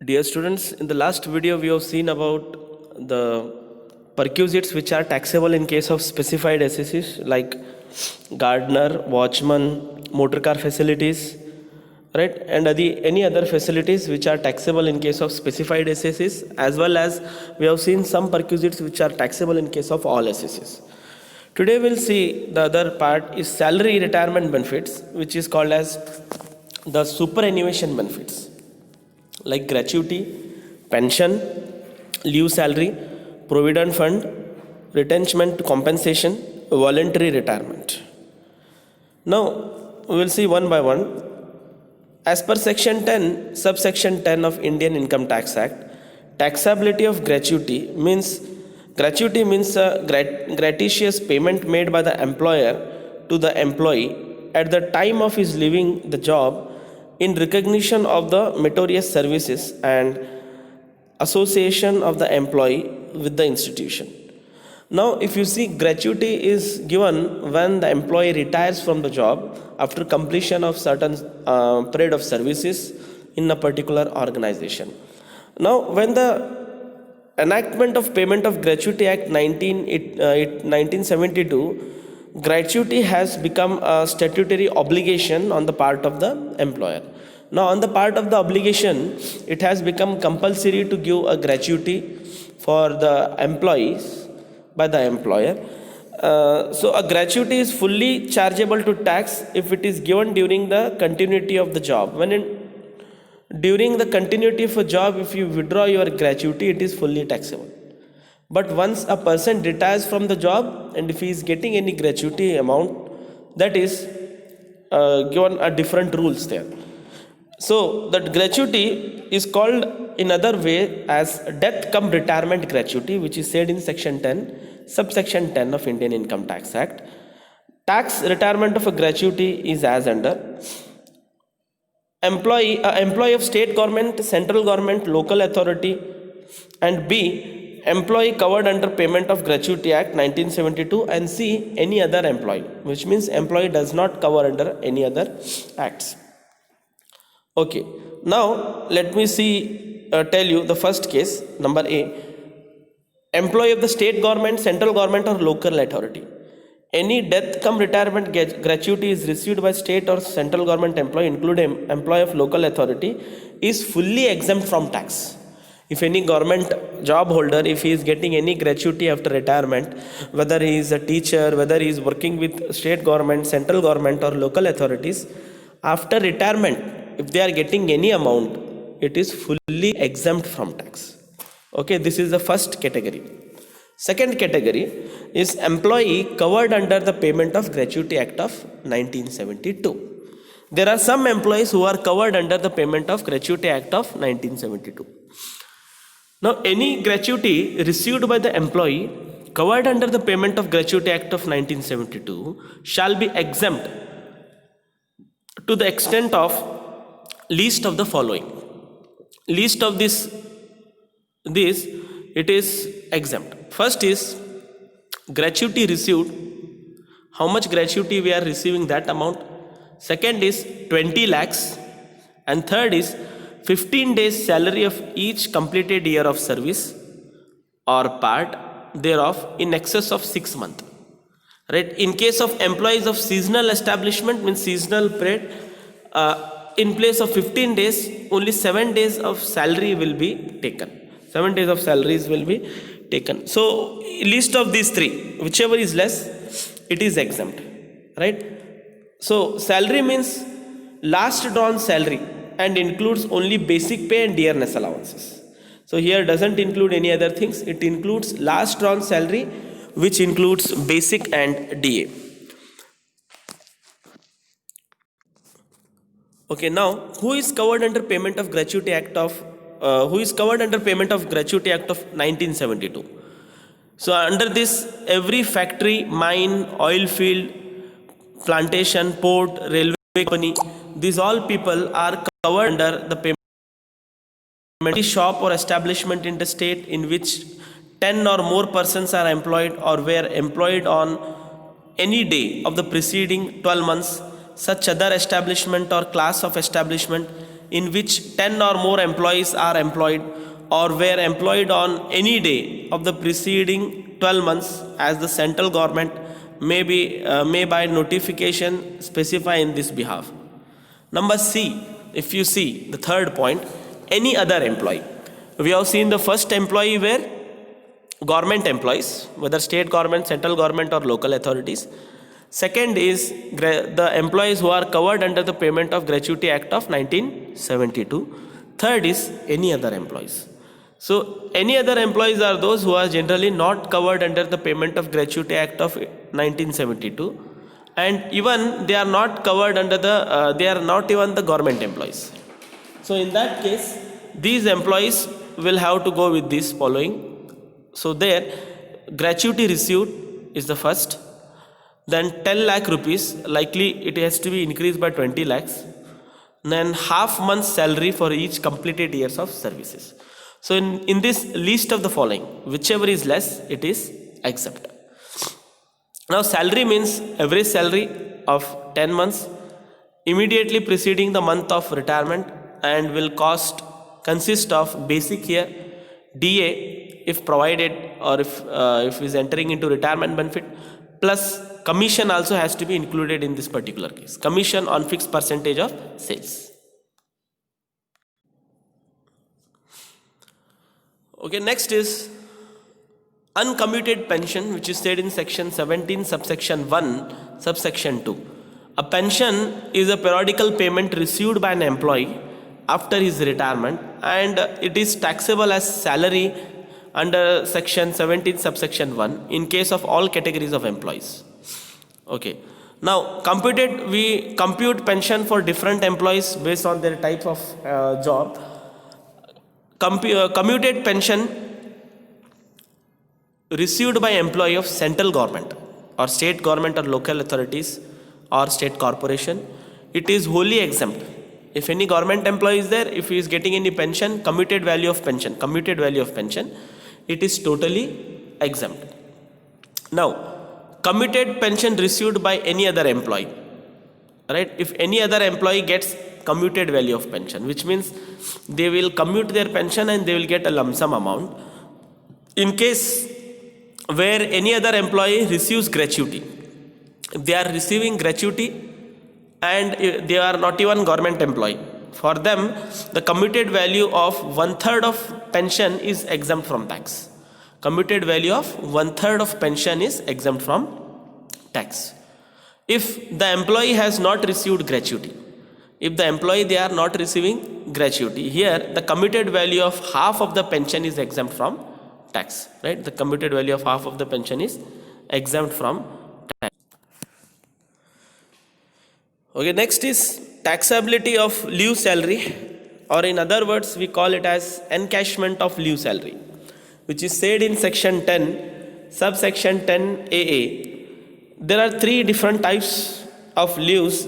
Dear students, in the last video we have seen about the perquisites which are taxable in case of specified SSCs like gardener, watchman, motor car facilities, right? And any other facilities which are taxable in case of specified SSCs, as well as we have seen some perquisites which are taxable in case of all SSCs. Today we'll see the other part is salary retirement benefits, which is called as the superannuation benefits like gratuity, pension, leave salary, provident fund, retrenchment compensation, voluntary retirement. Now we will see one by one. As per section 10, subsection 10 of Indian Income Tax Act, taxability of gratuity means a gratuitous payment made by the employer to the employee at the time of his leaving the job in recognition of the meritorious services and association of the employee with the institution. Now, if you see, gratuity is given when the employee retires from the job after completion of certain period of services in a particular organization. Now, when the enactment of Payment of Gratuity Act 1972, gratuity has become a statutory obligation on the part of the employer. Now, on the part of the obligation, it has become compulsory to give a gratuity for the employees by the employer. So, a gratuity is fully chargeable to tax if it is given during the continuity of the job. During the continuity of a job, if you withdraw your gratuity, it is fully taxable. But once a person retires from the job and if he is getting any gratuity amount, that is given a different rules there. So that gratuity is called in other way as death cum retirement gratuity, which is said in section 10, subsection 10 of Indian Income Tax Act. Tax retirement of a gratuity is as under: employee of state government, central government, local authority, and B, employee covered under Payment of Gratuity Act 1972, and C, any other employee, which means employee does not cover under any other acts. Okay, now let me tell you the first case, number A. Employee of the state government, central government, or local authority. Any death cum retirement gratuity is received by state or central government employee, including employee of local authority, is fully exempt from tax. If any government job holder, if he is getting any gratuity after retirement, whether he is a teacher, whether he is working with state government, central government, or local authorities, after retirement, if they are getting any amount, it is fully exempt from tax. Okay, this is the first category. Second category is employee covered under the Payment of Gratuity Act of 1972. There are some employees who are covered under the Payment of Gratuity Act of 1972. Now, any gratuity received by the employee covered under the Payment of Gratuity Act of 1972 shall be exempt to the extent of least of the following. Least of this it is exempt. First is gratuity received. How much gratuity we are receiving, that amount. Second is 20 lakhs. And third is 15 days salary of each completed year of service or part thereof in excess of 6 months. Right? In case of employees of seasonal establishment, means seasonal period, in place of 15 days, only 7 days of salary will be taken. 7 days of salaries will be taken. So, list of these three, whichever is less, it is exempt. Right? So, salary means last drawn salary and includes only basic pay and dearness allowances. So, here doesn't include any other things. It includes last drawn salary, which includes basic and DA. Okay, now who is covered under Payment of Gratuity Act of 1972? So under this, every factory, mine, oil field, plantation, port, railway company, these all people are covered under the payment. Any shop or establishment in the state in which 10 or more persons are employed or were employed on any day of the preceding 12 months, such other establishment or class of establishment in which 10 or more employees are employed or were employed on any day of the preceding 12 months, as the central government may by notification specify in this behalf. Number C, if you see the third point, any other employee. We have seen the first employee where government employees, whether state government, central government, or local authorities. Second is the employees who are covered under the Payment of Gratuity Act of 1972. Third is any other employees. So any other employees are those who are generally not covered under the Payment of Gratuity Act of 1972, and even they are not covered under they are not even the government employees. So in that case, these employees will have to go with this following. So there, gratuity received is the first, then 10 lakh rupees, likely it has to be increased by 20 lakhs, then half month's salary for each completed years of services. So in this list of the following, whichever is less, it is exempt. Now salary means average salary of 10 months immediately preceding the month of retirement, and will consist of basic year, DA if provided, or if is entering into retirement benefit, plus commission also has to be included in this particular case, commission on fixed percentage of sales. Okay, next is uncommuted pension, which is said in section 17 subsection 1 subsection 2. A pension is a periodical payment received by an employee after his retirement, and it is taxable as salary under section 17 subsection 1 in case of all categories of employees. Okay, now we compute pension for different employees based on their type of job. Commuted pension received by employee of central government or state government or local authorities or state corporation, it is wholly exempt. If any government employee is there, if he is getting any pension, commuted value of pension, it is totally exempt. Now, commuted pension received by any other employee, right? If any other employee gets commuted value of pension, which means they will commute their pension and they will get a lump sum amount. In case where any other employee receives gratuity, if they are receiving gratuity and they are not even government employee, for them the commuted value of 1/3 of pension is exempt from tax. Commuted value of 1/3 of pension is exempt from tax. If the employee has not received gratuity, if the employee they are not receiving gratuity, here the commuted value of half of the pension is exempt from tax, right? The commuted value of half of the pension is exempt from tax. Okay, next is taxability of leave salary, or in other words we call it as encashment of leave salary, which is said in section 10 subsection 10AA. There are 3 different types of leaves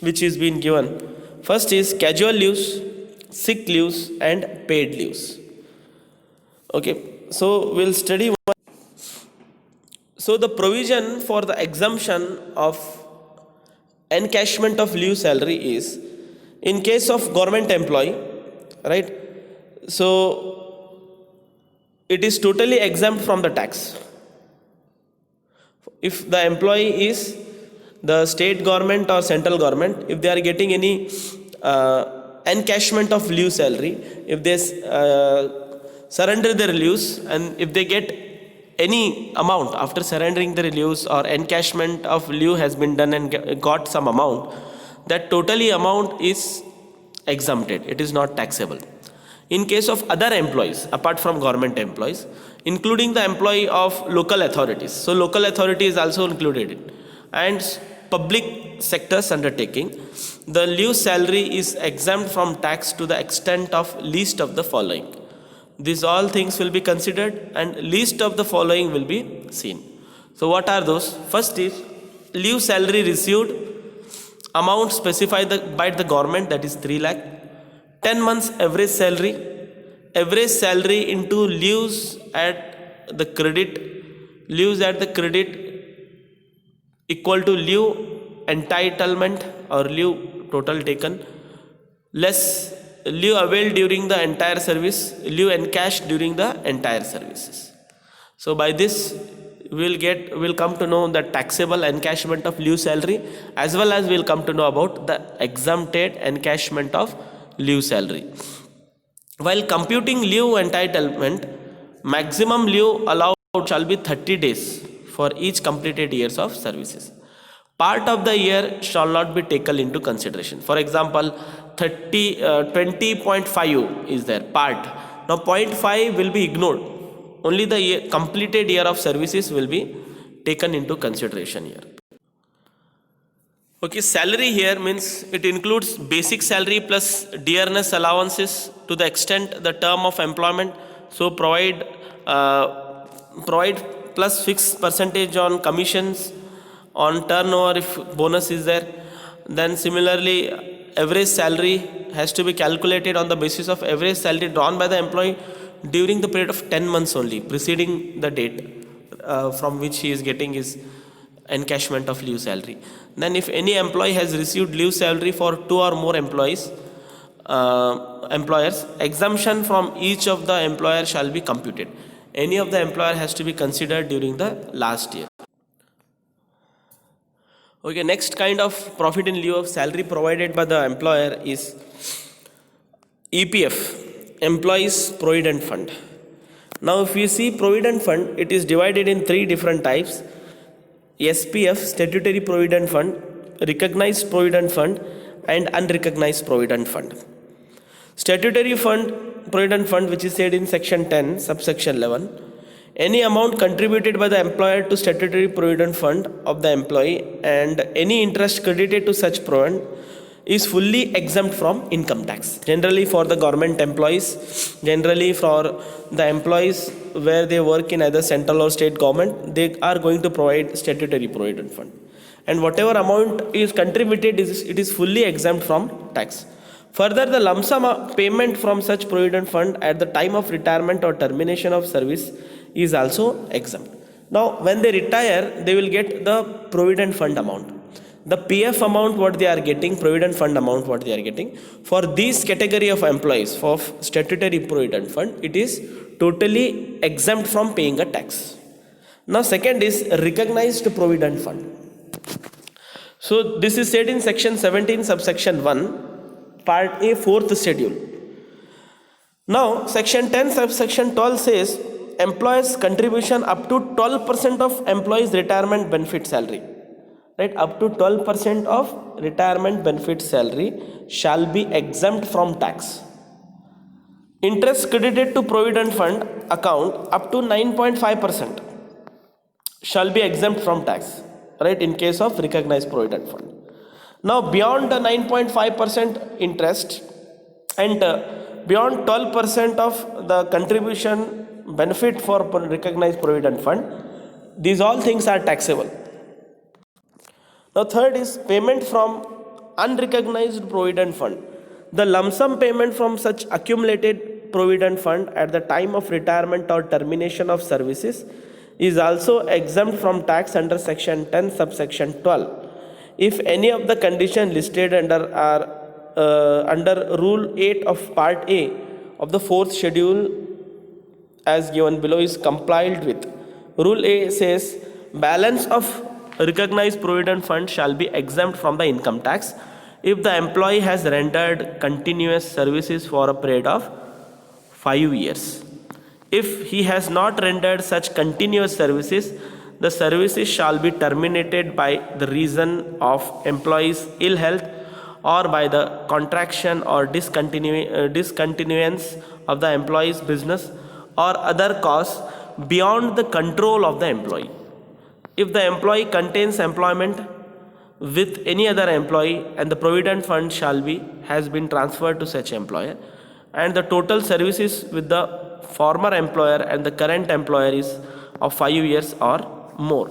which is being given. First is casual leaves, sick leaves, and paid leaves. Okay, so we'll study one. So the provision for the exemption of encashment of leave salary is in case of government employee, right? So it is totally exempt from the tax. If the employee is the state government or central government, if they are getting any encashment of leave salary, if they surrender their leaves, and if they get any amount after surrendering their leaves, or encashment of leave has been done and got some amount, that totally amount is exempted. It is not taxable. In case of other employees apart from government employees, including the employee of local authorities, so local authority is also included, and public sector's undertaking, the leave salary is exempt from tax to the extent of least of the following. These all things will be considered, and least of the following will be seen. So what are those? First is leave salary received, amount specified by the government, that is 3 lakh. 10 months average salary into leaves at the credit equal to leave entitlement or leave total taken, less leave availed during the entire service, leave encashed during the entire services. So by this we'll come to know the taxable encashment of leave salary, as well as we'll come to know about the exempted encashment of leave salary. While computing leave entitlement, maximum leave allowed shall be 30 days for each completed years of services. Part of the year shall not be taken into consideration. For example, 20.5 is there part. Now 0.5 will be ignored. Only the completed year of services will be taken into consideration here. Okay, salary here means it includes basic salary plus dearness allowances to the extent the term of employment. So provide plus fixed percentage on commissions, on turnover if bonus is there. Then similarly, average salary has to be calculated on the basis of average salary drawn by the employee during the period of 10 months only preceding the date from which he is getting his encashment of leave salary. Then if any employee has received leave salary for 2 or more employers, exemption from each of the employer shall be computed. Any of the employer has to be considered during the last year. Okay, next kind of profit in lieu of salary provided by the employer is EPF, Employees Provident Fund. Now if you see Provident Fund, it is divided in 3 different types: SPF, Statutory Provident Fund, Recognized Provident Fund, and Unrecognized Provident Fund. Statutory Provident Fund, which is said in section 10, subsection 11, any amount contributed by the employer to statutory provident fund of the employee and any interest credited to such provident is fully exempt from income tax. Generally for the government employees, generally for the employees where they work in either central or state government, they are going to provide statutory provident fund. And whatever amount is contributed, it is fully exempt from tax. Further, the lump sum payment from such provident fund at the time of retirement or termination of service is also exempt. Now, when they retire, they will get the provident fund amount. The PF amount what they are getting, provident fund amount what they are getting, for this category of employees for statutory provident fund, it is totally exempt from paying a tax. Now, second is recognized provident fund. So, this is said in section 17, subsection 1, part A, 4th schedule. Now, section 10, subsection 12 says, employers' contribution up to 12% of employees' retirement benefit salary. Right, up to 12% of retirement benefit salary shall be exempt from tax. Interest credited to provident fund account up to 9.5% shall be exempt from tax. Right, in case of recognized provident fund. Now, beyond the 9.5% interest and beyond 12% of the contribution benefit for recognized provident fund, these all things are taxable. Now, third is payment from unrecognized provident fund. The lump sum payment from such accumulated provident fund at the time of retirement or termination of services is also exempt from tax under section 10, subsection 12. If any of the conditions listed under Rule 8 of Part A of the 4th schedule as given below is complied with. Rule A says balance of recognized provident fund shall be exempt from the income tax if the employee has rendered continuous services for a period of 5 years. If he has not rendered such continuous services, the services shall be terminated by the reason of employee's ill health or by the contraction or discontinuance of the employee's business or other cause beyond the control of the employee. If the employee contains employment with any other employee and the provident fund has been transferred to such employer, and the total services with the former employer and the current employer is of 5 years or more.